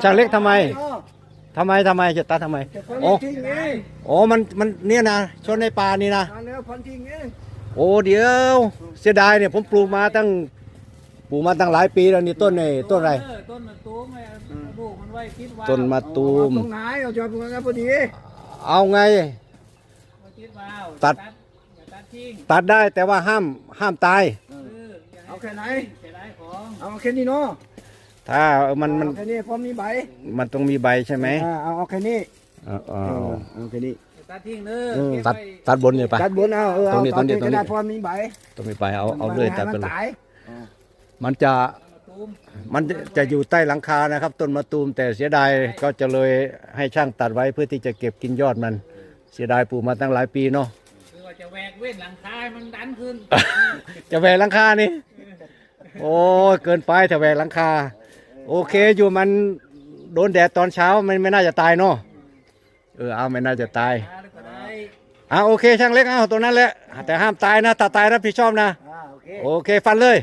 ช่างเล็กทำไมจะตัดทำไมโอ้มันเนี่ยนะชนในป่านี่นะโอ้เดี๋ยวเสียดายเนี่ยผมปลูกมาตั้งหลายปีแล้วนี่ต้นอะไรต้นมะตูมลูกมันไว้คิดว่าต้นมะตูมตรงไหนเอาจอดตรงนั้นพอดีเอาไงตัดได้แต่ว่าห้ามตายเอาแค่ไหนเอาแค่นี้เนาะถ้ามันแค่นี้พอมีใบมันต้องมีใบใช่ไหมเอาแค่นี้เอาแค่นี้ตัดทิ้งเนื้อตัดบนเนี่ยไปตัดบนเอาตรงนี้พอมีใบต้องมีใบเอาเลยตัดไปเลยมันจะอยู่ใต้หลังคานะครับต้นมะตูมแต่เสียดายก็จะเลยให้ช่างตัดไว้เพื่อที่จะเก็บกินยอดมันเสียดายปลูกมาตั้งหลายปีเนาะคือว่าจะแหวกเว้นหลังคามันดันขึ้นจะแหวกหลังคานี่โอ้เกินไปถ้าแหวกหลังคาโอเคอยู่มันโดนแดดตอนเช้ามันไม่น่าจะตายเนาะเอาไม่น่าจะตายโอเคช่างเล็กเอาตัวนั้นแหละแต่ห้ามตายนะถ้าตายรับผิดชอบนะโอเคฟันเลย